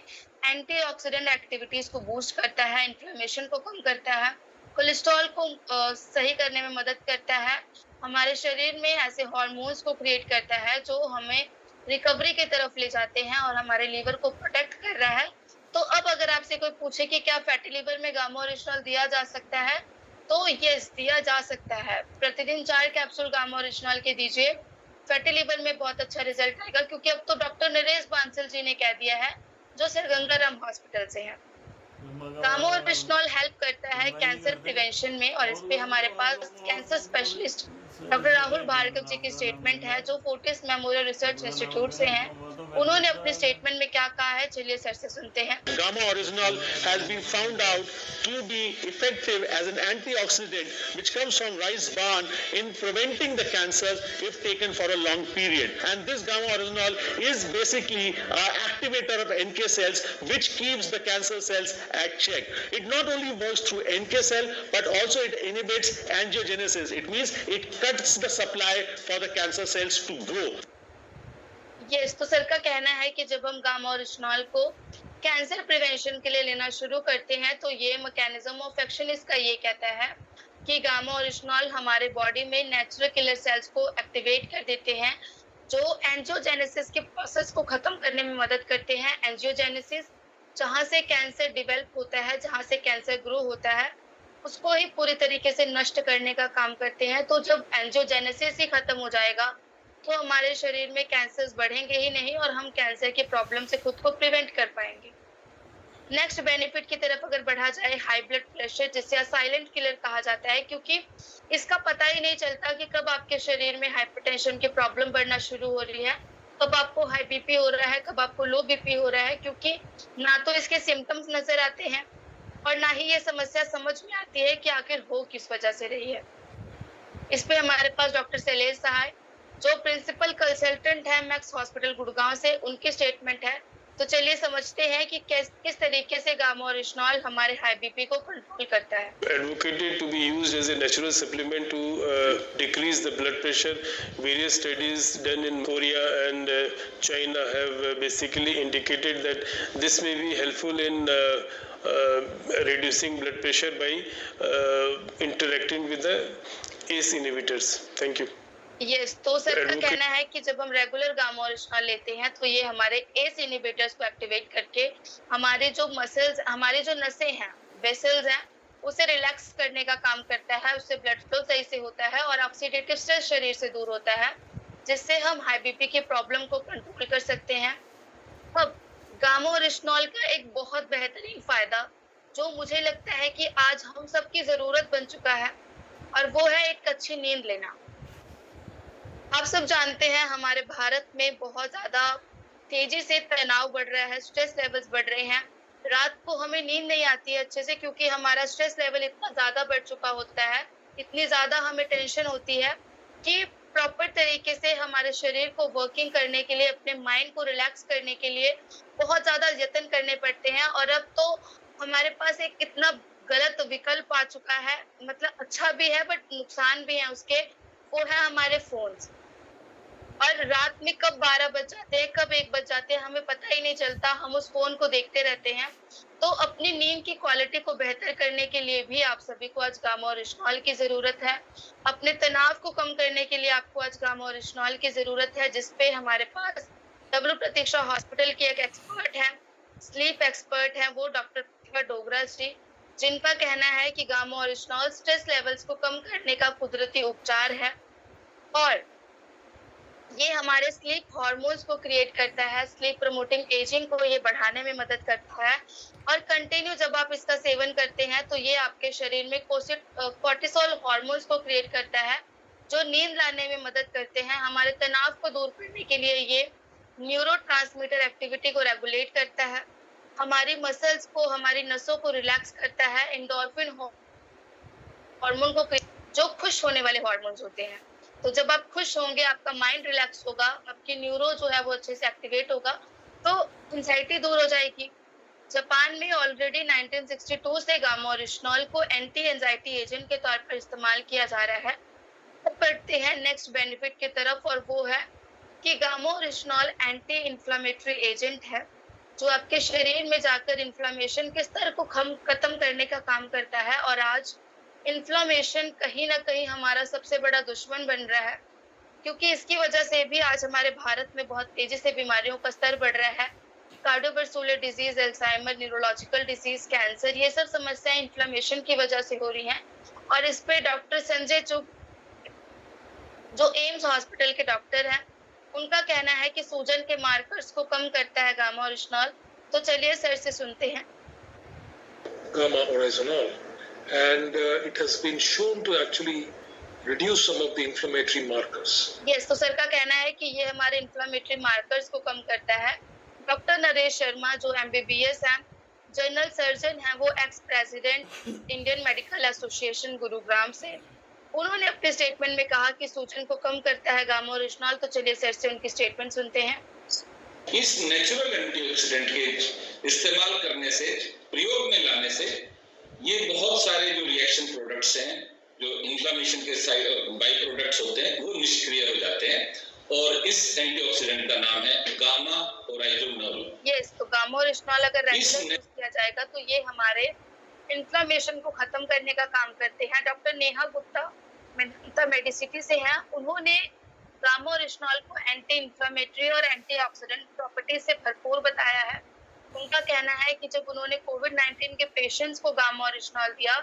S3: एंटीऑक्सीडेंट एक्टिविटीज को बूस्ट करता है, इन्फ्लेमेशन को कम करता है, कोलेस्ट्रॉल को सही करने में मदद करता है, हमारे शरीर में ऐसे हार्मोन्स को क्रिएट करता है जो हमें रिकवरी की तरफ ले जाते हैं और हमारे लीवर को प्रोटेक्ट कर रहा है। तो अब अगर आपसे कोई पूछे कि क्या फैटी लीवर में गामा ओरिजिनॉल दिया जा सकता है, तो यस, दिया जा सकता है। प्रतिदिन 4 कैप्सूल गामा ओरिजिनॉल के दीजिए, फैटी लीवर में बहुत अच्छा रिजल्ट आएगा, क्योंकि अब तो डॉक्टर नरेश बांसल जी ने कह दिया है, जो सर गंगाराम हॉस्पिटल से है। गामा ओरिजिनॉल हेल्प करता है कैंसर प्रिवेंशन में, और इस पे हमारे पास cancer specialist doctor Rahul Bhargava ji की स्टेटमेंट है, जो फोर्टिस मेमोरियल रिसर्च इंस्टीट्यूट से हैं। उन्होंने अपने स्टेटमेंट में क्या कहा है, चलिए सर से सुनते हैं।
S10: Gamma oryzanol has been found out to be effective as an antioxidant which comes from rice bran in preventing the cancer if taken for a long period. And this gamma oryzanol is basically an activator of NK cells which keeps the cancer cells at check. It not only works through NK cell but also it inhibits angiogenesis. It means it cuts the supply for the cancer cells to grow.
S3: Yes, तो sir का कहना है कि जब हम gamma oryzanol को cancer prevention के लिए लेना शुरू करते हैं तो ये मैकेनिज्म ऑफ एक्शन इसका ये कहता है कि गामा ओरिजिनॉल हमारे बॉडी में नेचुरल किलर सेल्स को एक्टिवेट कर देते हैं, जो एंजियोजेनेसिस के प्रोसेस को खत्म करने में मदद करते हैं। एंजियोजेनेसिस जहाँ से कैंसर डेवलप होता है, जहाँ से कैंसर ग्रो होता है, उसको ही पूरी तरीके से नष्ट करने का काम करते हैं। तो जब एंजियोजेनेसिस ही खत्म हो जाएगा तो हमारे शरीर में कैंसर्स बढ़ेंगे ही नहीं, और हम कैंसर की प्रॉब्लम से खुद को प्रिवेंट कर पाएंगे। नेक्स्ट बेनिफिट की तरफ अगर बढ़ा जाए, हाई ब्लड प्रेशर, जिसे साइलेंट किलर कहा जाता है, क्योंकि इसका पता ही नहीं चलता कि कब आपके शरीर में हाइपरटेंशन की प्रॉब्लम बढ़ना शुरू हो रही है, कब आपको हाई बीपी हो रहा है, कब आपको लो बीपी हो रहा है, क्योंकि ना तो इसके सिम्टम्स नजर आते हैं और ना ही ये समस्या समझ में आती है कि आखिर हो किस वजह से रही है। इस पे हमारे पास डॉक्टर शैलेश सहाय, जो प्रिंसिपल कंसल्टेंट है मैक्स हॉस्पिटल गुड़गांव से, उनकी स्टेटमेंट है। तो चलिए समझते हैं कि किस तरीके से गामा ओरिजिनॉल हमारे हाई बीपी को कंट्रोल करता है।
S10: Advocated to be used as a natural supplement to decrease the blood pressure. Various studies done in Korea and China have basically indicated that this may be helpful in reducing blood pressure by interacting with the ACE inhibitors. Thank you.
S3: Yes, तो sir का कहना है कि जब हम regular gamma oryzanol लेते हैं तो ये हमारे एस इनहिबिटर्स को एक्टिवेट करके हमारे जो मसल्स, हमारे जो नसें हैं, वेसल्स हैं, उसे रिलैक्स करने का काम करता है, उससे ब्लड फ्लो सही से होता है और ऑक्सीडेटिव स्ट्रेस शरीर से दूर होता है, जिससे हम हाई बीपी की प्रॉब्लम को कंट्रोल कर सकते हैं। अब गामा ओरिजिनॉल का एक बहुत बेहतरीन फायदा जो मुझे लगता है कि आज हम सबकी जरूरत बन चुका है, और वो है एक अच्छी नींद लेना। आप सब जानते हैं हमारे भारत में बहुत ज्यादा तेजी से तनाव बढ़ रहा है, स्ट्रेस लेवल्स बढ़ रहे हैं। रात को हमें नींद नहीं आती है अच्छे से, क्योंकि हमारा स्ट्रेस लेवल इतना ज्यादा बढ़ चुका होता है, इतनी ज्यादा हमें टेंशन होती है कि प्रॉपर तरीके से हमारे शरीर को वर्किंग करने के लिए, अपने माइंड को रिलैक्स करने के लिए बहुत ज्यादा यत्न करने पड़ते हैं। और अब तो हमारे पास एक इतना गलत विकल्प आ चुका है, मतलब अच्छा भी है बट नुकसान भी है उसके, वो है हमारे फोन्स। और रात में कब 12 बज जाते हैं, कब 1 बज जाते हैं, हमें पता ही नहीं चलता, हम उस फोन को देखते रहते हैं। तो अपनी नींद की क्वालिटी को बेहतर करने के लिए भी आप सभी को आज गामा ओरिजिनॉल की जरूरत है। अपने तनाव को कम करने के लिए आपको आज गामा ओरिजिनॉल की जरूरत है, जिसपे हमारे पास डब्ल्यू प्रतीक्षा हॉस्पिटल की एक एक्सपर्ट है, स्लीप एक्सपर्ट है, वो डॉक्टर प्रतिभा डोगरा जी, जिनका कहना है कि गामा ओरिजिनॉल स्ट्रेस लेवल्स को कम करने का कुदरती उपचार है, और ये हमारे स्लीप हार्मोन्स को क्रिएट करता है, स्लीप प्रमोटिंग एजिंग को ये बढ़ाने में मदद करता है। और कंटिन्यू जब आप इसका सेवन करते हैं तो ये आपके शरीर में कोर्टिसोल हार्मोन्स को क्रिएट करता है, जो नींद लाने में मदद करते हैं। हमारे तनाव को दूर करने के लिए ये न्यूरोट्रांसमीटर एक्टिविटी को रेगुलेट करता है, हमारी मसल्स को, हमारी नसों को रिलैक्स करता है, एंडोर्फिन हार्मोन को, जो खुश होने वाले हार्मोन्स होते हैं। तो जब आप खुश होंगे, आपका माइंड रिलैक्स होगा, आपकी न्यूरो जो है वो अच्छे से एक्टिवेट होगा, तो एंजाइटी दूर हो जाएगी। जापान में ऑलरेडी 1962 से गामा ओरिजिनॉल को एंटी एंजाइटी एजेंट के तौर पर इस्तेमाल किया जा रहा है। अब बढ़ते हैं नेक्स्ट बेनिफिट की तरफ, और वो है कि gamma oryzanol anti inflammatory agent है, जो आपके शरीर में जाकर इन्फ्लेमेशन के स्तर को खत्म करने का काम करता है। और आज इन्फ्लेमेशन कहीं ना कहीं हमारा सबसे बड़ा दुश्मन बन रहा है, क्योंकि इसकी वजह से भी आज हमारे भारत में बहुत तेजी से बीमारियों का स्तर बढ़ रहा है। Cardiovascular disease, Alzheimer, neurological disease, cancer, ये सब समस्याएं इन्फ्लेमेशन की वजह से हो रही हैं। और इस पे डॉक्टर संजय चुग, जो एम्स हॉस्पिटल के डॉक्टर हैं, उनका कहना है कि सूजन के मार्कर्स को कम करता है गामा ओरिजिनॉल। तो चलिए सर से सुनते हैं।
S9: Gamma oryzanol, and it has been shown to actually reduce some of the inflammatory markers.
S3: Yes, तो सर का कहना है कि ये हमारे इन्फ्लेमेटरी मार्कर्स को कम करता है। डॉक्टर नरेश शर्मा, जो MBBS हैं, जनरल सर्जन हैं, वो ex president Indian medical association Gurugram से, उन्होंने अपने स्टेटमेंट में कहा कि सूजन को कम करता है गामा ओरिजिनॉल। तो चलिए सर से उनकी स्टेटमेंट सुनते हैं।
S1: इस नेचुरल एंटीऑक्सीडेंट के इस्तेमाल करने से, प्रयोग में लाने से, ये बहुत सारे जो रिएक्शन प्रोडक्ट्स हैं, जो इन्फ्लेमेशन के बाई प्रोडक्ट्स होते हैं, वो निष्क्रिय हो जाते हैं, और इस एंटीऑक्सीडेंट का नाम है गामा ओरिजिनॉल। यस, तो गामा ओरिजिनॉल अगर रेगुलर यूज किया जाएगा तो ये हमारे इन्फ्लेमेशन को खत्म करने का काम करते हैं। डॉक्टर नेहा गुप्ता मेडिसिटी से हैं, उन्होंने गामा ओरिजिनॉल को एंटी इन्फ्लेमेटरी और एंटीऑक्सीडेंट प्रॉपर्टीज से भरपूर बताया है। उनका कहना है कि जब उन्होंने कोविड-19 के पेशेंट्स को गामा ओरिजिनॉल दिया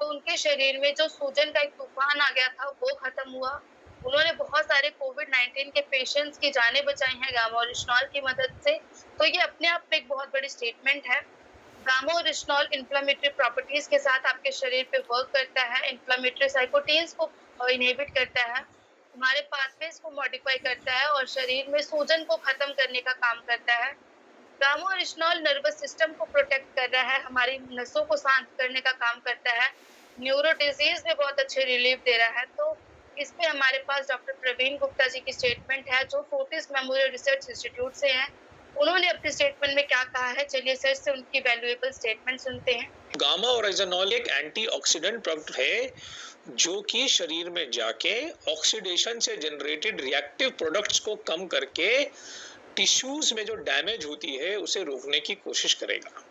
S1: तो उनके शरीर में जो सूजन का एक तूफान आ गया था वो खत्म हुआ। उन्होंने बहुत सारे कोविड-19 के पेशेंट्स की जानें बचाई हैं गामा ओरिजिनॉल की मदद से। तो ये अपने आप में एक बहुत बड़ी स्टेटमेंट है। गामा ओरिजिनॉल इन्फ्लेमेटरी प्रॉपर्टीज के साथ आपके शरीर पे वर्क करता है, इन्फ्लेमेटरी साइकोटीन्स को इनहिबिट करता है, हमारे पाथवेज को मॉडिफाई करता है, और शरीर में सूजन को खत्म करने का काम करता है। गामा ओरिजिनॉल नर्वस सिस्टम को प्रोटेक्ट कर रहा है, हमारी नसों को शांत करने का काम करता है, न्यूरो डिजीज में बहुत अच्छे रिलीफ दे रहा है। तो इस पे हमारे पास डॉक्टर प्रवीण गुप्ता जी की स्टेटमेंट है, जो फोर्टिस मेमोरियल रिसर्च इंस्टीट्यूट से हैं। उन्होंने अपने स्टेटमेंट में क्या कहा है, चलिए सर से उनकी वैल्यूएबल स्टेटमेंट सुनते हैं।
S5: गामा ओरिजिनॉल एक एंटीऑक्सीडेंट प्रोडक्ट है, जो कि शरीर में जाके ऑक्सीडेशन से जनरेटेड रिएक्टिव प्रोडक्ट्स को कम करके टिश्यूज में जो डैमेज होती है उसे रोकने की कोशिश करेगा।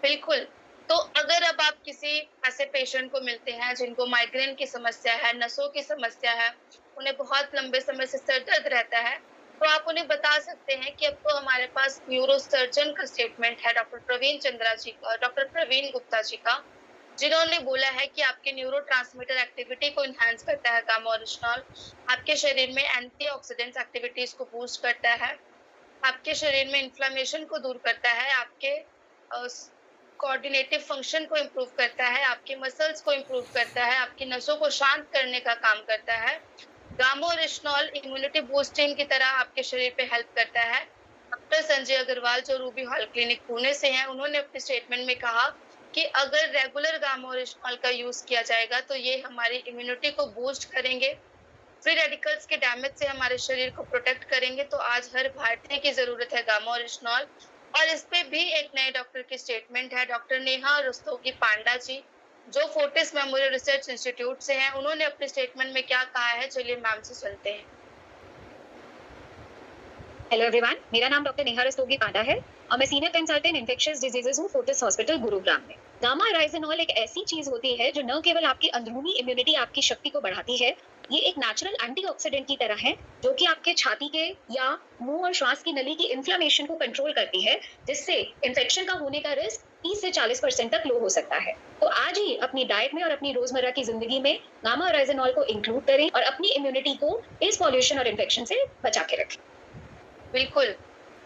S3: बिल्कुल। तो अगर अब आप किसी ऐसे पेशेंट को मिलते हैं जिनको माइग्रेन की समस्या है, नसों की समस्या है, उन्हें बहुत लंबे समय से सर दर्द रहता है, तो आप उन्हें बता सकते हैं कि अब तो हमारे पास न्यूरो सर्जन का स्टेटमेंट है, डॉक्टर प्रवीण गुप्ता जी का, जिन्होंने बोला है कि आपके न्यूरोट्रांसमीटर एक्टिविटी को इन्हांस करता है गामा ओरिजिनॉल, आपके शरीर में एंटीऑक्सीडेंट्स एक्टिविटीज को बूस्ट करता है, आपके शरीर में इन्फ्लेमेशन को दूर करता है, आपके कोऑर्डिनेटिव फंक्शन को इम्प्रूव करता है, आपके मसल्स को इम्प्रूव करता है, आपकी नसों को शांत करने का काम करता है। गामा ओरिजिनॉल इम्यूनिटी बूस्टिंग की तरह आपके शरीर पे हेल्प करता है। डॉक्टर संजय अग्रवाल जो रूबी हॉल क्लिनिक पुणे से हैं, उन्होंने अपने स्टेटमेंट में कहा कि अगर रेगुलर गामा ओरिजिनॉल का यूज किया जाएगा तो ये हमारी इम्यूनिटी को बूस्ट करेंगे, फ्री रेडिकल्स के डैमेज से हमारे शरीर को प्रोटेक्ट करेंगे। तो आज हर भारतीय की जरूरत है गामा ओरिजिनॉल। और इस पे भी एक नए डॉक्टर की स्टेटमेंट है, डॉक्टर नेहा रस्तोगी पांडा जी जो फोर्टिस मेमोरियल रिसर्च इंस्टीट्यूट से हैं। उन्होंने अपने स्टेटमेंट में क्या कहा है, चलिए मैम से सुनते हैं।
S11: हेलो एवरीवन, मेरा नाम डॉक्टर नेहा रस्तोगी पांडा है और मैं सीनियर कंसल्टेंट इन्फेक्शियस डिजीजेज हूँ फोर्टिस हॉस्पिटल गुरुग्राम में। गामा राइजोनॉल एक ऐसी चीज होती है जो न केवल आपकी अंदरूनी इम्यूनिटी, आपकी शक्ति को बढ़ाती है, ये एक नेचुरल एंटीऑक्सीडेंट की तरह है जो कि आपके छाती के या मुंह और श्वास की नली की इन्फ्लेमेशन को कंट्रोल करती है, जिससे इन्फेक्शन का होने का रिस्क 30 से 40% तक लो हो सकता है। तो आज ही अपनी डाइट में और अपनी रोजमर्रा की जिंदगी में गामा राइजोनॉल को इंक्लूड करें और अपनी इम्यूनिटी को इस पॉल्यूशन और इन्फेक्शन से बचा के रखें।
S3: बिल्कुल।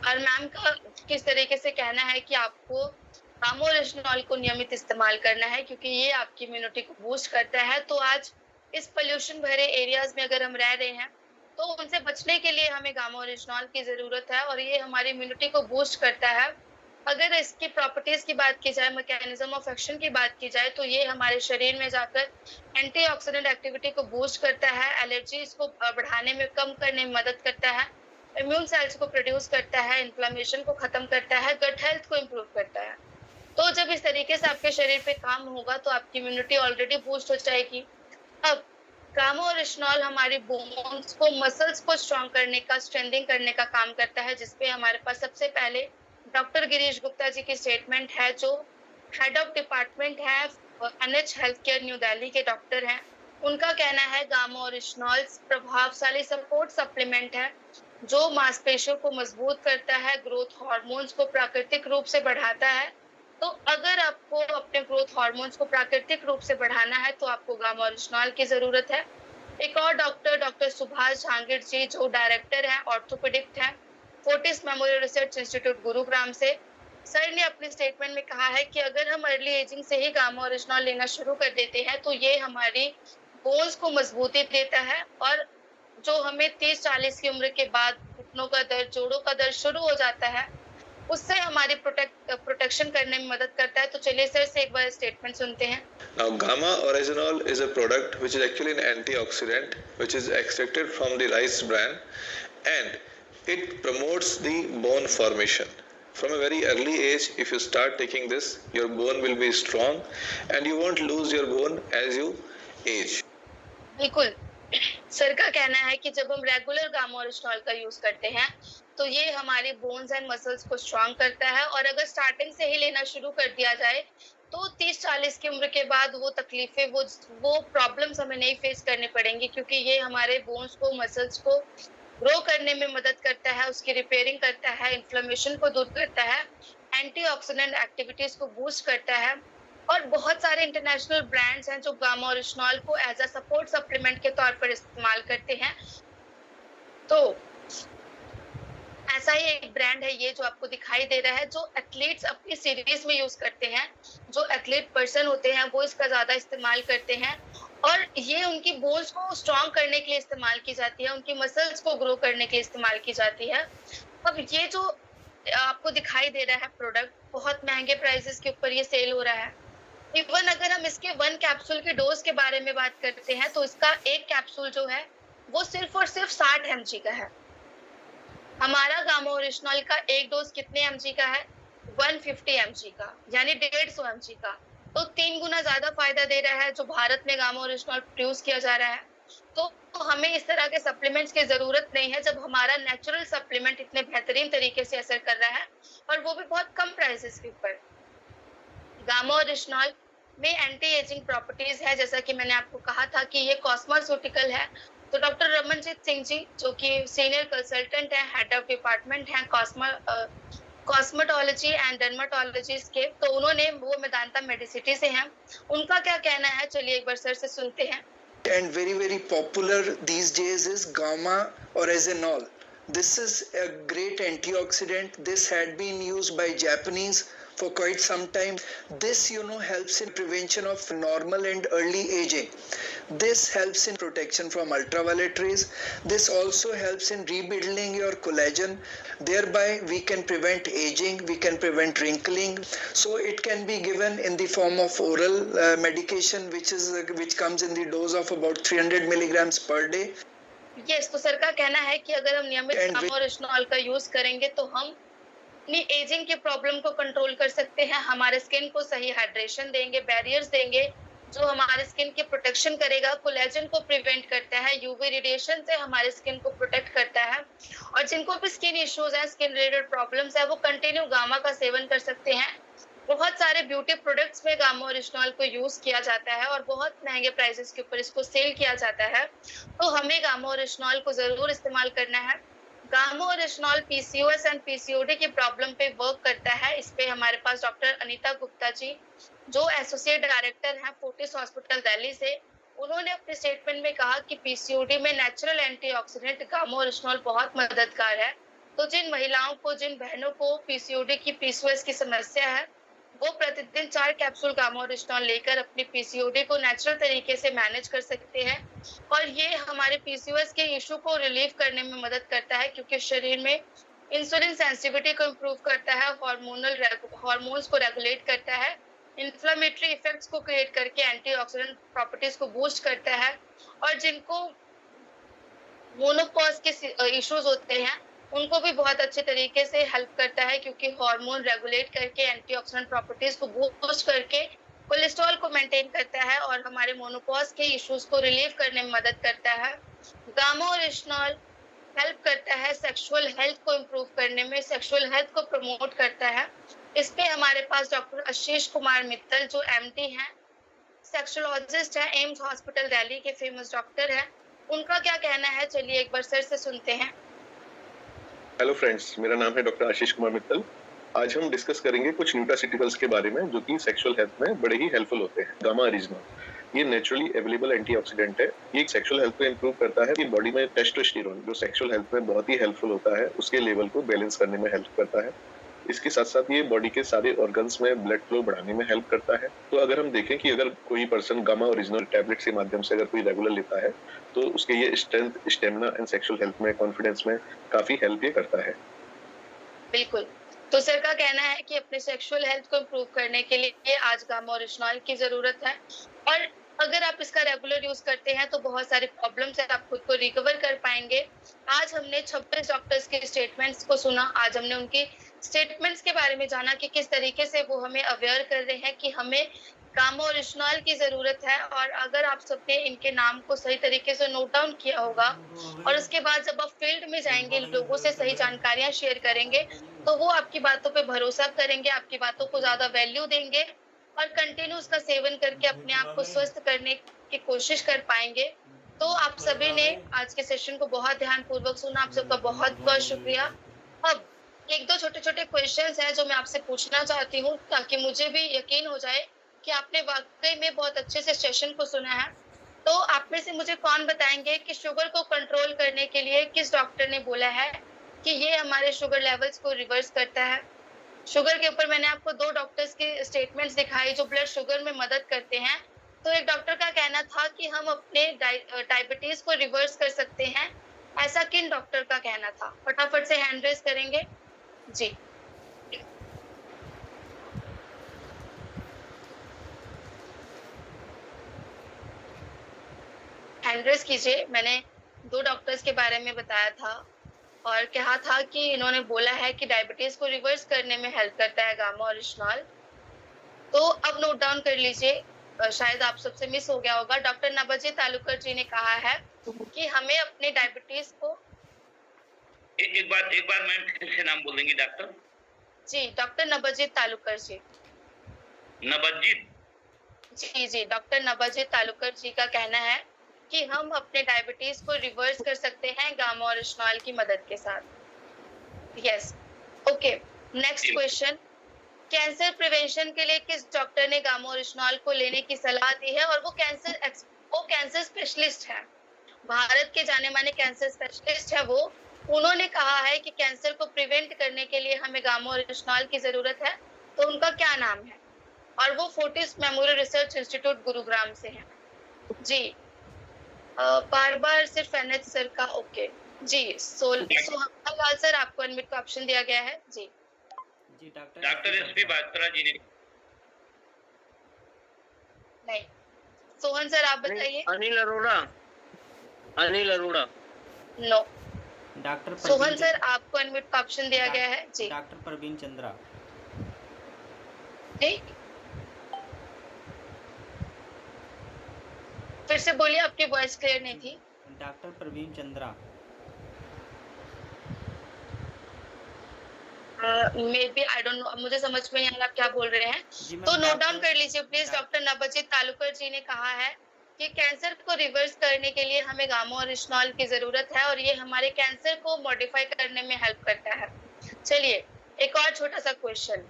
S3: और मैम का किस तरीके से कहना है कि आपको गामा ओरिजिनॉल को नियमित इस्तेमाल करना है क्योंकि ये आपकी इम्यूनिटी को बूस्ट करता है। तो आज इस पोल्यूशन भरे एरियाज में अगर हम रह रहे हैं तो उनसे बचने के लिए हमें गामा ओरिजिनॉल की जरूरत है और ये हमारी इम्यूनिटी को बूस्ट करता है। अगर इसकी प्रॉपर्टीज की बात की जाए, मैकेनिज्म ऑफ एक्शन की बात की जाए, तो ये हमारे शरीर में जाकर एंटीऑक्सीडेंट एक्टिविटी को बूस्ट करता है, एलर्जीज को बढ़ाने में, कम करने में मदद करता है, इम्यून सेल्स को प्रोड्यूस करता है, इन्फ्लेमेशन को खत्म करता है, गट हेल्थ को इम्प्रूव करता है। तो जब इस तरीके से आपके शरीर पे काम होगा तो आपकी इम्यूनिटी ऑलरेडी बूस्ट हो जाएगी। अब गामा ओरिजिनॉल हमारी बोन्स को, मसल्स को स्ट्रॉन्ग करने का, स्ट्रेंथनिंग करने का काम करता है, जिसपे हमारे पास सबसे पहले डॉक्टर गिरीश गुप्ता जी की स्टेटमेंट है जो हेड ऑफ डिपार्टमेंट है NH health care new Delhi के डॉक्टर हैं। उनका कहना है गामा ओरिजिनॉल प्रभावशाली सपोर्ट सप्लीमेंट है जो मांसपेशियों को मजबूत करता है, ग्रोथ हार्मोन्स को प्राकृतिक रूप से बढ़ाता है। तो अगर आपको अपने ग्रोथ हार्मोन्स को प्राकृतिक रूप से बढ़ाना है तो आपको गामा ओरिजिनॉल की जरूरत है। एक और डॉक्टर सुभाष जहांगीर जी जो डायरेक्टर हैं, ऑर्थोपेडिक्ट हैं, Fortis Memorial Research Institute Gurugram से, सर ने अपने स्टेटमेंट में कहा है कि अगर हम अर्ली एजिंग से ही गामा ओरिजिनॉल लेना शुरू कर देते हैं तो ये हमारी बोन्स को मजबूती देता है और जो हमें 30-40 की उम्र के बाद घुटनों का दर्द, जोड़ों का दर्द शुरू हो जाता है, उससे हमारी प्रोटेक्शन करने में मदद करता है। तो चलिए सर से एक बार स्टेटमेंट सुनते हैं।
S12: Now, gamma oryzanol is a product which is actually an antioxidant which is extracted from the rice bran and it promotes the bone formation. From a very early age, if you start taking this, your bone will be strong and you won't lose your bone as you age.
S3: बिल्कुल, sir का कहना है कि जब हम regular gamma oryzanol का use करते हैं तो ये हमारी बोन्स एंड मसल्स को स्ट्रॉन्ग करता है और अगर स्टार्टिंग से ही लेना शुरू कर दिया जाए तो 30-40 की उम्र के बाद वो तकलीफें, वो प्रॉब्लम्स हमें नहीं फेस करनी पड़ेंगी क्योंकि ये हमारे बोन्स को, मसल्स को ग्रो करने में मदद करता है, उसकी रिपेयरिंग करता है, इन्फ्लेमेशन को दूर करता है, एंटीऑक्सीडेंट एक्टिविटीज को बूस्ट करता है। और बहुत सारे इंटरनेशनल ब्रांड्स हैं जो गामा ओरिजिनॉल को एज अ सपोर्ट सप्लीमेंट के तौर पर इस्तेमाल करते हैं। तो ऐसा ही एक ब्रांड है ये जो आपको दिखाई दे रहा है, जो एथलीट्स अपनी सीरीज में यूज करते हैं, जो एथलीट पर्सन होते हैं वो इसका ज्यादा इस्तेमाल करते हैं और ये उनकी बोन्स को स्ट्रॉन्ग करने के लिए इस्तेमाल की जाती है, उनकी मसल्स को ग्रो करने के लिए इस्तेमाल की जाती है। अब ये जो आपको दिखाई दे रहा है प्रोडक्ट, बहुत महंगे प्राइसेस के ऊपर ये सेल हो रहा है। इवन अगर हम इसके 1 कैप्सूल के डोज के बारे में बात करते हैं तो इसका एक कैप्सूल जो है वो सिर्फ और सिर्फ 60 mg का है। हमारा गामा ओरिजिनॉल का एक डोज कितने mg का है? 150 mg का, यानी 150 mg का। तो 3 गुना ज्यादा फायदा दे रहा है जो भारत में गामा ओरिजिनॉल प्रोड्यूस किया जा रहा है। तो हमें इस तरह के सप्लीमेंट्स की जरूरत नहीं है जब हमारा नेचुरल सप्लीमेंट इतने बेहतरीन तरीके से असर कर रहा है और वो भी बहुत कम प्राइसेस के ऊपर। गामा ओरिजिनॉल में एंटी एजिंग प्रॉपर्टीज है, जैसा कि मैंने आपको कहा था कि ये कॉस्मेटिकल है। तो डॉक्टर रमनजीत सिंह जी जो कि सीनियर कंसल्टेंट है, हेड ऑफ डिपार्टमेंट है कॉस्मेटोलॉजी एंड डर्मेटोलॉजी के, तो उन्होंने, वो मेदांता मेडिसिटी से हैं, उनका क्या कहना है चलिए एक बार सर से सुनते हैं।
S13: And very popular these days is gamma oryzanol. This is a great antioxidant. This had been used by Japanese for quite some time. This helps in prevention of normal and early aging. This helps in protection from ultraviolet rays. This also helps in rebuilding your collagen. Thereby we can prevent aging, we can prevent wrinkling. So it can be given in the form of oral medication which comes in the dose of about 300 milligrams per day.
S3: Yes, तो sir का कहना है कि अगर हम नियमित gamma oryzanol का use करेंगे तो हम अपनी एजिंग की प्रॉब्लम को कंट्रोल कर सकते हैं, हमारे स्किन को सही हाइड्रेशन देंगे, बैरियर्स देंगे जो हमारे स्किन की प्रोटेक्शन करेगा, कोलेजन को प्रिवेंट करता है, यूवी रेडिएशन से हमारे स्किन को प्रोटेक्ट करता है। और जिनको भी स्किन इश्यूज हैं, स्किन रिलेटेड प्रॉब्लम्स है, वो कंटिन्यू गामा का सेवन कर सकते हैं। बहुत सारे ब्यूटी प्रोडक्ट्स में गामा ओरिजिनॉल को यूज किया जाता है और बहुत महंगे प्राइसेस के ऊपर इसको सेल किया जाता है, तो हमें गामा ओरिजिनॉल को जरूर इस्तेमाल करना है। Gamma oryzanol PCOS and PCOD की प्रॉब्लम पे वर्क करता है। इस पे हमारे पास डॉक्टर अनीता गुप्ता जी, जो एसोसिएट डायरेक्टर हैं फोर्टिस हॉस्पिटल दिल्ली से, उन्होंने अपने स्टेटमेंट में कहा कि पीसीओडी में नेचुरल एंटीऑक्सीडेंट गामा ओरिजिनॉल बहुत मददगार है। तो जिन महिलाओं को, जिन बहनों को पीसीओडी की, पीसीओएस की समस्या है, वो प्रतिदिन 4 कैप्सूल गामा ओरिजिनॉल लेकर अपनी पीसीओडी को नेचुरल तरीके से मैनेज कर सकते हैं। और ये हमारे पीसीओएस के इशू को रिलीव करने में मदद करता है, क्योंकि शरीर में इंसुलिन सेंसिटिविटी को इम्प्रूव करता है, हार्मोन्स को रेगुलेट करता है, इन्फ्लेमेटरी इफेक्ट्स को क्रिएट करके एंटीऑक्सीडेंट प्रॉपर्टीज को बूस्ट करता है। और जिनको मोनोपॉज के इश्यूज होते हैं उनको भी बहुत अच्छे तरीके से हेल्प करता है, क्योंकि हार्मोन रेगुलेट करके एंटीऑक्सीडेंट प्रॉपर्टीज को बूस्ट करके कोलेस्ट्रॉल को मेंटेन करता है और हमारे मोनोपॉज के इश्यूज को रिलीव करने में मदद करता है। गामा ओरिजिनॉल हेल्प करता है सेक्सुअल हेल्थ को इम्प्रूव करने में, सेक्सुअल हेल्थ को प्रमोट करता है। इस पे हमारे पास डॉक्टर आशीष कुमार मित्तल, जो एमडी हैं, सेक्सोलॉजिस्ट है, एम्स हॉस्पिटल दिल्ली के फेमस डॉक्टर हैं, उनका क्या कहना है चलिए एक बार सर से सुनते हैं।
S9: हेलो फ्रेंड्स, मेरा नाम है डॉक्टर आशीष कुमार मित्तल। आज हम डिस्कस करेंगे कुछ न्यूट्रास्यूटिकल्स के बारे में जो कि सेक्सुअल हेल्थ में बड़े ही हेल्पफुल होते हैं। गामा ओरिजिनॉल ये नेचुरली अवेलेबल एंटीऑक्सीडेंट है। ये सेक्सुअल हेल्थ को इंप्रूव करता है। ये बॉडी में टेस्टोस्टेरोन जो सेक्सुअल हेल्थ में बहुत ही हेल्पफुल होता है, उसके लेवल को बैलेंस करने में हेल्प करता है। इसके साथ साथ ये बॉडी के सारे ऑर्गन्स में ब्लड फ्लो बढ़ाने में हेल्प करता है। तो अगर हम देखें कि अगर कोई पर्सन गामा ओरिजिनल टैबलेट के माध्यम से अगर कोई रेगुलर लेता है तो उसके ये strength, stamina and sexual health में, कॉन्फिडेंस में काफी हेल्प ये करता है।
S3: बिल्कुल, तो सर का कहना है कि अपने सेक्सुअल हेल्थ को इम्प्रूव करने के लिए आज गामा ओरिजिनॉल की जरूरत है, और अगर आप इसका रेगुलर यूज करते हैं तो बहुत सारी प्रॉब्लम से आप खुद को रिकवर कर पाएंगे। आज हमने 26 डॉक्टर्स के स्टेटमेंट्स को सुना, आज हमने उनकी स्टेटमेंट्स के बारे में जाना कि किस तरीके से वो हमें अवेयर कर रहे हैं कि हमें गामा ओरिजिनॉल की जरूरत है। और अगर आप सबने इनके नाम को सही तरीके से नोट डाउन किया होगा और उसके बाद जब आप फील्ड में जाएंगे, लोगों से सही जानकारियां शेयर करेंगे, तो वो आपकी बातों पे भरोसा करेंगे, आपकी बातों को ज्यादा वैल्यू देंगे और कंटिन्यू उसका सेवन करके अपने आप को स्वस्थ करने की कोशिश कर पाएंगे। तो आप सभी ने आज के सेशन को बहुत ध्यानपूर्वक सुना, आप सबका बहुत बहुत शुक्रिया। अब एक दो छोटे छोटे क्वेश्चंस हैं जो मैं आपसे पूछना चाहती हूँ, ताकि मुझे भी यकीन हो जाए कि आपने वाकई में बहुत अच्छे से सेशन को सुना है। तो आप में से मुझे कौन बताएंगे कि शुगर को कंट्रोल करने के लिए किस डॉक्टर ने बोला है कि ये हमारे शुगर लेवल्स को रिवर्स करता है? शुगर के ऊपर मैंने आपको 2 डॉक्टर्स के स्टेटमेंट्स दिखाई जो ब्लड शुगर में मदद करते हैं। तो एक डॉक्टर का कहना था कि हम अपने डायबिटीज को रिवर्स कर सकते हैं, ऐसा किन डॉक्टर का कहना था? फटाफट से हैंड रेज करेंगे जी। हैंड रेज कीजिए। मैंने 2 डॉक्टर्स के बारे में बताया था और कहा था कि इन्होंने बोला है कि डायबिटीज को रिवर्स करने में हेल्प करता है गामा ओरिजिनॉल। तो अब नोट डाउन कर लीजिए, शायद आप सबसे मिस हो गया होगा। डॉक्टर नबाजी तालुकर जी ने कहा है कि हमें अपने डायबिटीज को
S1: एक बार मैम फिर से नाम बोलेंगे डॉक्टर?
S3: जी, डॉक्टर नबाजी तालुकर जी।
S1: नबाजी
S3: जी, डॉक्टर नबाजी तालुकर जी का कहना है कि हम अपने डायबिटीज को रिवर्स कर सकते हैं गामा ओरिजिनॉल की मदद के साथ। Yes, okay. Next question, cancer prevention के लिए किस डॉक्टर ने गामा ओरिजिनॉल को लेने की सलाह दी है? और वो कैंसर स्पेशलिस्ट है, भारत के जाने माने कैंसर स्पेशलिस्ट है वो। उन्होंने कहा है कि कैंसर को प्रिवेंट करने के लिए हमें गामा ओरिजिनॉल की जरूरत है, तो उनका क्या नाम है? और वो Fortis Memorial Research Institute Gurugram से है जी। बार बार सिर्फ एनएच सर का ओके जी। सोहनलाल सर, आपको अनम्यूट का ऑप्शन दिया गया है जी।
S14: जी
S1: डॉक्टर एसपी बात्रा जी ने
S3: नहीं, सोहन सर आप बताइए।
S8: Anil Arora
S3: no.
S14: Doctor
S3: Sohan sir, आपको अनम्यूट का ऑप्शन दिया गया है जी।
S14: डॉक्टर प्रवीण चंद्रा
S3: जी, फिर से बोलिए, आपकी वॉइस क्लियर नहीं थी।
S14: Doctor Praveen Chandra.
S3: May be I don't know, मुझे समझ में नहीं आ रहा आप क्या बोल रहे हैं, तो नोट डाउन कर लीजिए प्लीज। डॉक्टर नवजीत तालुकर जी ने कहा है कि कैंसर को रिवर्स करने के लिए हमें गामा ओरिजिनॉल की जरूरत है और ये हमारे कैंसर को मॉडिफाई करने में हेल्प करता है। चलिए एक और छोटा सा क्वेश्चन,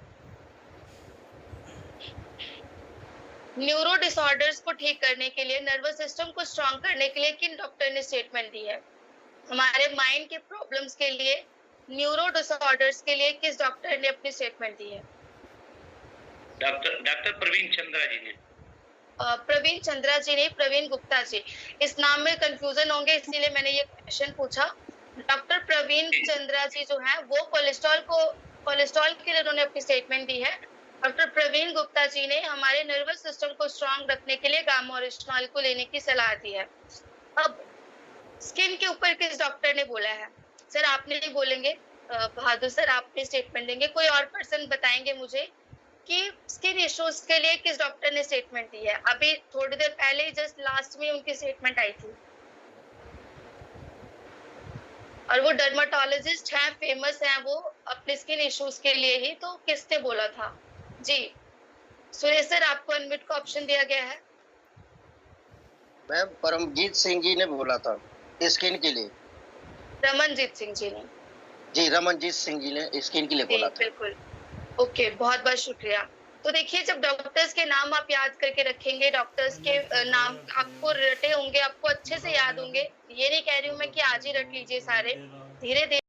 S3: न्यूरो डिसऑर्डर्स को ठीक करने के लिए, नर्वस सिस्टम को स्ट्रॉन्ग करने के लिए किन डॉक्टर ने स्टेटमेंट दी है? हमारे माइंड के प्रॉब्लम्स के लिए, न्यूरो डिसऑर्डर्स के लिए किस डॉक्टर ने अपनी स्टेटमेंट दी है?
S1: डॉक्टर प्रवीण चंद्रा जी ने।
S3: प्रवीण चंद्रा जी नहीं, प्रवीण गुप्ता जी। इस नाम में कंफ्यूजन होंगे, इसीलिए मैंने ये क्वेश्चन पूछा। डॉक्टर प्रवीण चंद्रा जी जो है वो कोलेस्ट्रॉल के लिए उन्होंने अपनी स्टेटमेंट दी है। डॉक्टर प्रवीण गुप्ता जी ने हमारे नर्वस सिस्टम को स्ट्रॉन्ग रखने के लिए गामा ओरिजिनॉल को लेने की सलाह दी है। अब स्किन के ऊपर किस डॉक्टर ने बोला है? सर आपने नहीं बोलेंगे, बहादुर सर आपने स्टेटमेंट देंगे, कोई और पर्सन बताएंगे मुझे कि स्किन इश्यूज के लिए किस डॉक्टर ने स्टेटमेंट दी है? अभी थोड़ी देर पहले ही जस्ट लास्ट में उनकी स्टेटमेंट आई थी और वो डर्माटोलॉजिस्ट हैं, फेमस हैं वो अपने स्किन इश्यूज के लिए ही, तो किसने बोला था जी? सुरेश सर, आपको अनम्यूट का ऑप्शन दिया गया है।
S15: मैम परमजीत सिंह जी ने बोला था स्किन के लिए।
S3: रमनजीत सिंह जी ने
S15: जी, रमनजीत सिंह जी ने स्किन के लिए बोला था।
S3: बिल्कुल, ओके, बहुत बहुत शुक्रिया। तो देखिए, जब डॉक्टर्स के नाम आप याद करके रखेंगे, डॉक्टर्स के नाम आपको रटे होंगे, आपको अच्छे से याद होंगे। ये नहीं कह रही हूँ मैं कि आज ही रट लीजिए सारे, धीरे धीरे